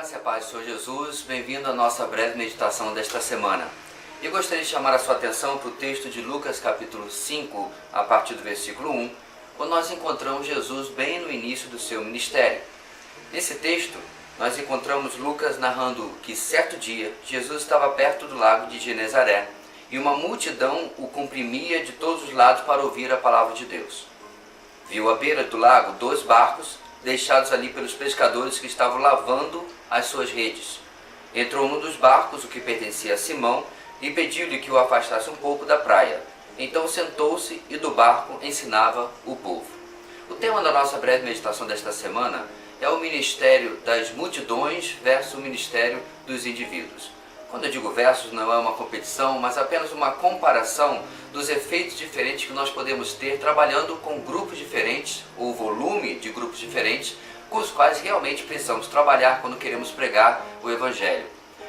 Graça e a paz do Senhor Jesus, bem-vindo à nossa breve meditação desta semana. Eu gostaria de chamar a sua atenção para o texto de Lucas capítulo 5, a partir do versículo 1, quando nós encontramos Jesus bem no início do seu ministério. Nesse texto, nós encontramos Lucas narrando que certo dia Jesus estava perto do lago de Genezaré e uma multidão o comprimia de todos os lados para ouvir a palavra de Deus. Viu à beira do lago 2 barcos deixados ali pelos pescadores que estavam lavando as suas redes. Entrou num dos barcos, o que pertencia a Simão, e pediu-lhe que o afastasse um pouco da praia. Então sentou-se e do barco ensinava o povo. O tema da nossa breve meditação desta semana é o ministério das multidões versus o ministério dos indivíduos. Quando eu digo versus, não é uma competição, mas apenas uma comparação dos efeitos diferentes que nós podemos ter trabalhando com grupos diferentes, ou volume de grupos diferentes, com os quais realmente precisamos trabalhar quando queremos pregar o Evangelho.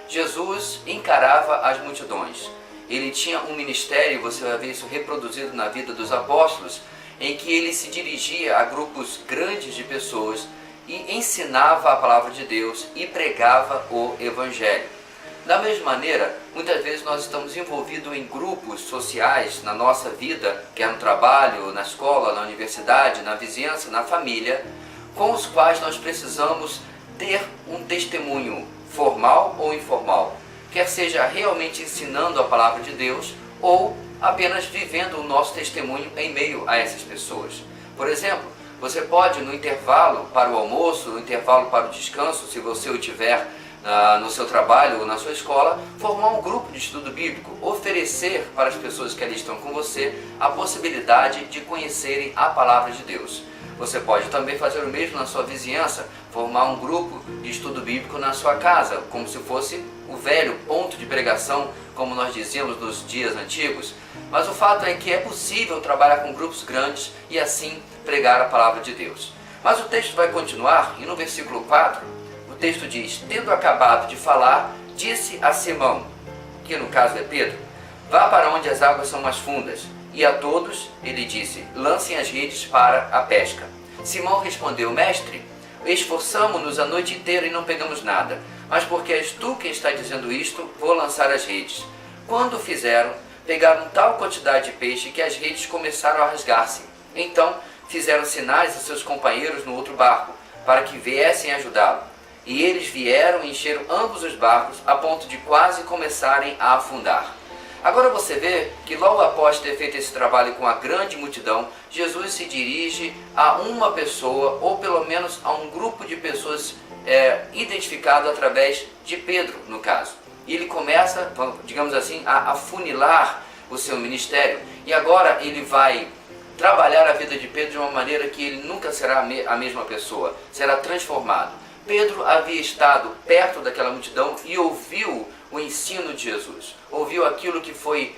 Jesus encarava as multidões. Ele tinha um ministério, você vai ver isso reproduzido na vida dos apóstolos, em que ele se dirigia a grupos grandes de pessoas e ensinava a palavra de Deus e pregava o Evangelho. Da mesma maneira, muitas vezes nós estamos envolvidos em grupos sociais na nossa vida, quer no trabalho, na escola, na universidade, na vizinhança, na família, com os quais nós precisamos ter um testemunho formal ou informal, quer seja realmente ensinando a palavra de Deus ou apenas vivendo o nosso testemunho em meio a essas pessoas. Por exemplo, você pode no intervalo para o almoço, no intervalo para o descanso, se você o tiver no seu trabalho ou na sua escola, formar um grupo de estudo bíblico, oferecer para as pessoas que ali estão com você a possibilidade de conhecerem a palavra de Deus. Você pode também fazer o mesmo na sua vizinhança, formar um grupo de estudo bíblico na sua casa, como se fosse o velho ponto de pregação, como nós dizíamos nos dias antigos. Mas o fato é que é possível trabalhar com grupos grandes e assim pregar a palavra de Deus. Mas o texto vai continuar e no versículo 4, o texto diz: tendo acabado de falar, disse a Simão, que no caso é Pedro, vá para onde as águas são mais fundas. E a todos ele disse: lancem as redes para a pesca. Simão respondeu: mestre, esforçamo-nos a noite inteira e não pegamos nada, mas porque és tu quem está dizendo isto, vou lançar as redes. Quando o fizeram, pegaram tal quantidade de peixe que as redes começaram a rasgar-se. Então fizeram sinais a seus companheiros no outro barco, para que viessem ajudá-lo. E eles vieram e encheram ambos os barcos, a ponto de quase começarem a afundar. Agora você vê que logo após ter feito esse trabalho com a grande multidão, Jesus se dirige a uma pessoa, ou pelo menos a um grupo de pessoas identificado através de Pedro, no caso. E ele começa, digamos assim, a afunilar o seu ministério. E agora ele vai trabalhar a vida de Pedro de uma maneira que ele nunca será a mesma pessoa, será transformado. Pedro havia estado perto daquela multidão e ouviu o ensino de Jesus, ouviu aquilo que foi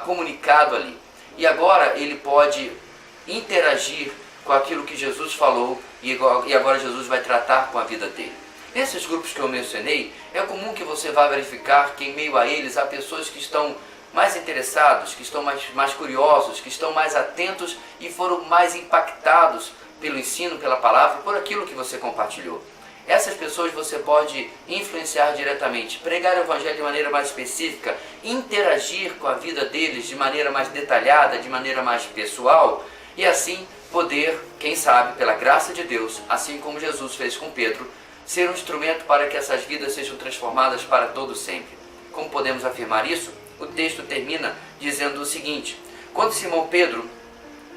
comunicado ali. E agora ele pode interagir com aquilo que Jesus falou e agora Jesus vai tratar com a vida dele. Nesses grupos que eu mencionei, é comum que você vá verificar que em meio a eles há pessoas que estão mais interessados, que estão mais curiosos, que estão mais atentos e foram mais impactados pelo ensino, pela palavra, por aquilo que você compartilhou. Essas pessoas você pode influenciar diretamente, pregar o Evangelho de maneira mais específica, interagir com a vida deles de maneira mais detalhada, de maneira mais pessoal, e assim poder, quem sabe, pela graça de Deus, assim como Jesus fez com Pedro, ser um instrumento para que essas vidas sejam transformadas para todo sempre. Como podemos afirmar isso? O texto termina dizendo o seguinte: quando Simão Pedro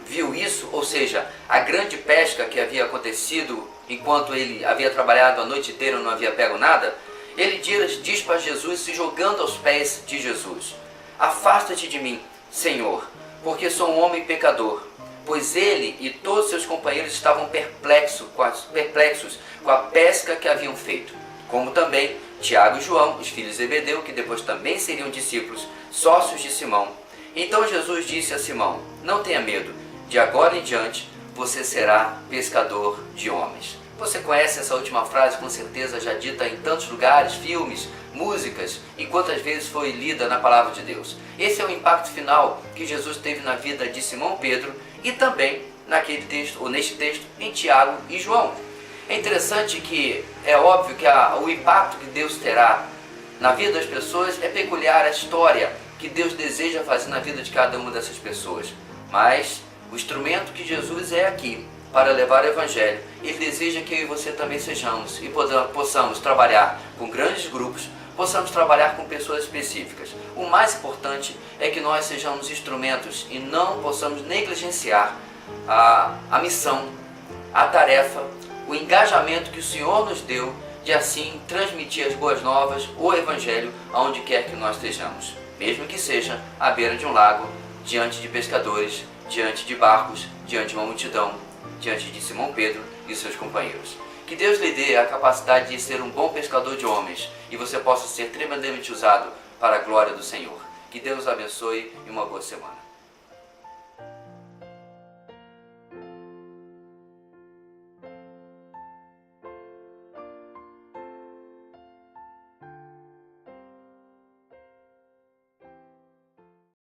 viu isso, ou seja, a grande pesca que havia acontecido enquanto ele havia trabalhado a noite inteira e não havia pego nada, ele diz para Jesus, se jogando aos pés de Jesus: afasta-te de mim, Senhor, porque sou um homem pecador. Pois ele e todos seus companheiros estavam perplexos com a pesca que haviam feito, como também Tiago e João, os filhos de Zebedeu, que depois também seriam discípulos, sócios de Simão. Então Jesus disse a Simão: não tenha medo, de agora em diante você será pescador de homens. Você conhece essa última frase, com certeza já dita em tantos lugares, filmes, músicas, e quantas vezes foi lida na palavra de Deus. Esse é o impacto final que Jesus teve na vida de Simão Pedro e também naquele texto, ou neste texto, em Tiago e João. É interessante que é óbvio que o impacto que Deus terá na vida das pessoas é peculiar à história que Deus deseja fazer na vida de cada uma dessas pessoas. Mas o instrumento que Jesus é aqui para levar o Evangelho, Ele deseja que eu e você também sejamos e possamos trabalhar com grandes grupos, possamos trabalhar com pessoas específicas. O mais importante é que nós sejamos instrumentos e não possamos negligenciar a missão, a tarefa, o engajamento que o Senhor nos deu de assim transmitir as boas novas, o Evangelho, aonde quer que nós estejamos. Mesmo que seja à beira de um lago, diante de pescadores, diante de barcos, diante de uma multidão, diante de Simão Pedro e seus companheiros. Que Deus lhe dê a capacidade de ser um bom pescador de homens e você possa ser tremendamente usado para a glória do Senhor. Que Deus abençoe e uma boa semana.